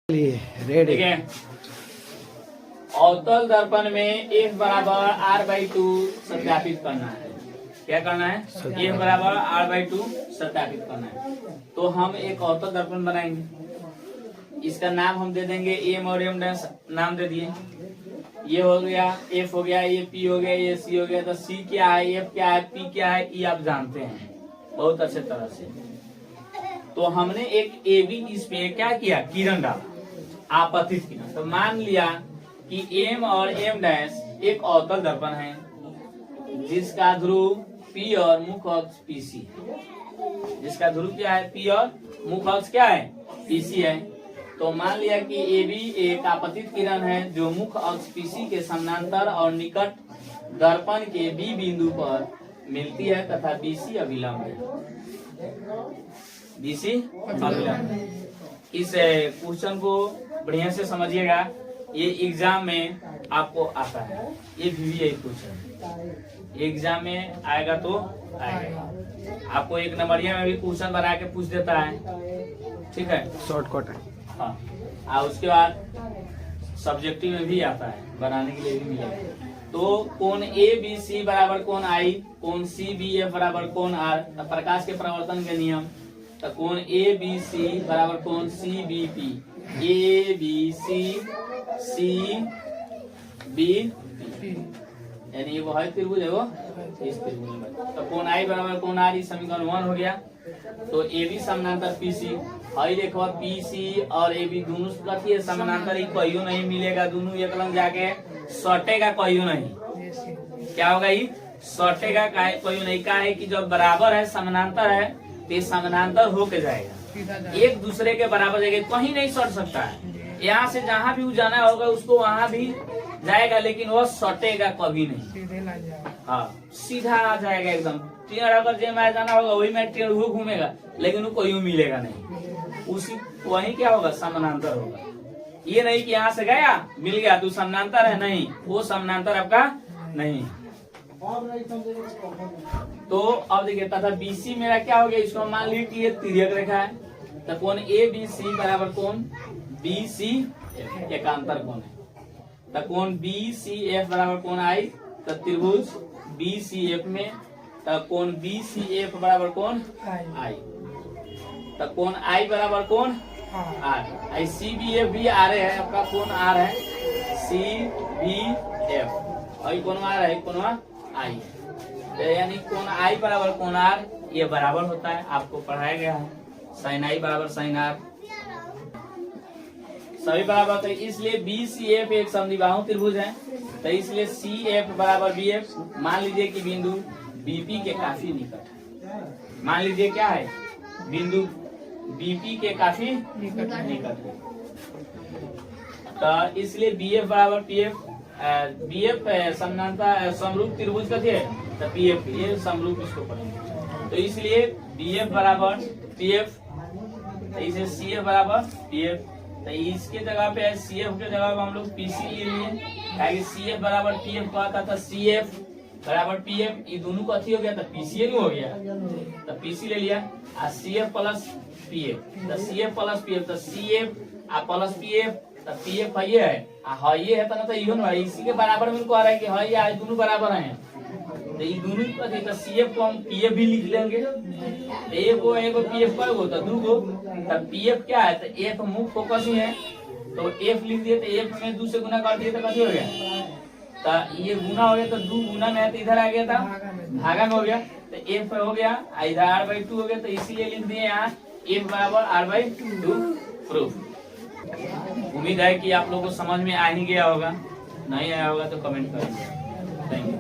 Ready. ठीक है। अवतल दर्पण में F बराबर R/2 सत्यापित करना है। क्या करना है? F बराबर R/2 सत्यापित करना है। तो हम एक अवतल दर्पण बनाएंगे। इसका नाम हम दे देंगे M और M डैश नाम दे दिए। ये हो गया F हो गया, ये P हो गया, ये C हो गया। तो C क्या है, F क्या है, P क्या है, ये आप जानते हैं बहुत अच्छे तरह से। तो हमने एक AB इसमें क्या किया, किरण डाला, आपतित किरण। तो मान लिया कि M और M डैश एक अवतल दर्पण है जिसका ध्रुव P और मुख्य अक्ष PC है। जिसका ध्रुव क्या है, P और मुख्य अक्ष क्या है, PC है। तो मान लिया कि AB एक आपतित किरण है जो मुख्य अक्ष PC के समानांतर और निकट दर्पण के B बिंदु पर मिलती है तथा BC अभिलंब है। BC अभिलंब। इस क्वेश्चन को बढ़िया से समझिएगा, ये एग्जाम में आपको आता है। ये VVI क्वेश्चन एग्जाम में आएगा तो आएगा। आपको एक नंबरिया में भी क्वेश्चन बना के पूछ देता है, ठीक है, शॉर्टकट है। हाँ, और उसके बाद सब्जेक्टिव में भी आता है, बनाने के लिए भी मिलेगा। तो कोण ABC बराबर कोण I, कोण CBF बराबर कोण R। प्रकाश के प्रवर्तन के नियम। तो कोण ABC बराबर कोण CBP, ABC CBP, यानी ये वो है त्रिभुज है, वो इस त्रिभुज में। तो कोण I बराबर कोण R, समीकरण 1 हो गया। तो AB समानांतर PC, हई देखो PC और AB दोनों कथी है, समानांतर। ही कहियो नहीं मिलेगा, दोनों एक लंग जाके सटेगा कहियो नहीं। क्या होगा, ये सटेगा कहियो नहीं। का है कि जब बराबर है, समानांतर है, तो ये समानांतर होके जाएगा, एक दूसरे के बराबर जाएगा, कहीं नहीं सट सकता है। यहाँ से जहाँ भी जाना होगा उसको वहाँ भी जाएगा, लेकिन वो सटेगा कभी नहीं। हाँ, सीधा आ जाएगा एकदम। ट्रेन अगर जे में जाना होगा वही में ट्रेन वो घूमेगा, लेकिन वो कोई मिलेगा नहीं। उसी वही क्या होगा, समानांतर होगा। ये नहीं कि यहाँ से गया मिल गया तू समानांतर है, नहीं, वो समानांतर आपका नहीं। तो अब देखिए, तथा BC मेरा क्या हो गया, इसको मान लीजिए कि ये तिर्यक रेखा है। तो कोण ABC बराबर कोण BC एकांतर कोण है। तो कोण BCF बराबर कोण I, तो त्रिभुज BCF में तो कोण BCF बराबर कोण I। तो कोण I बराबर कोण R। CBF भी R है, आपका कोण R है, CBF, और कोण R है, कोण I है। तो यानी कोण I बराबर कोण R, ये बराबर होता है, आपको पढ़ाया गया है। sin I बराबर sin R, सभी बराबर। तो इसलिए BCF एक समद्विबाहु त्रिभुज है, तो इसलिए CF बराबर BF। मान लीजिए कि बिंदु BP के काफी निकट है। मान लीजिए क्या है, बिंदु BP के काफी निकट है। तो इसलिए BF बराबर PF। BF समानांतर समरूप त्रिभुज कथी है, तो PF, ये समरूप इसको पढ़ेंगे। तो इसलिए BF बराबर PF, तो इसे CF बराबर PF। तो इसके जगह पे CF के जगह पे हम लोग PC ले लिए, CF बराबर PF कहता था, CF बराबर PF, ये दोनों को अच्छी हो गया, तो PC नहीं हो गया, तो PC ले लिया। CF प्लस PF, तो CF प्लस PF, तो CF प्लस PF, तो PF है ये है, ये है, तो इहो ना इसी के बराबर में कह रहा है कि हाँ ये दोनों बराबर हैं। तो ये दोनों तो CF को हम PF भी लिख लेंगे। एगो PF का हो तो दू गो, तब PF क्या है, तो F मुख्य फोकस ही है, तो F लिख दिए। तो F में 2 से गुना कर दिए तो कैसे हो गया, तो ये गुना हो गया, तो 2 गुना में है, तो इधर आ गया था भागा में हो गया, तो F हो गया, इधर R/2 हो गया। तो इसीलिए लिख दिए यहाँ F बराबर R/2 प्रूफ। उम्मीद है कि आप लोगों को समझ में आ ही गया होगा, नहीं आया होगा तो कमेंट करेंगे। Thank you.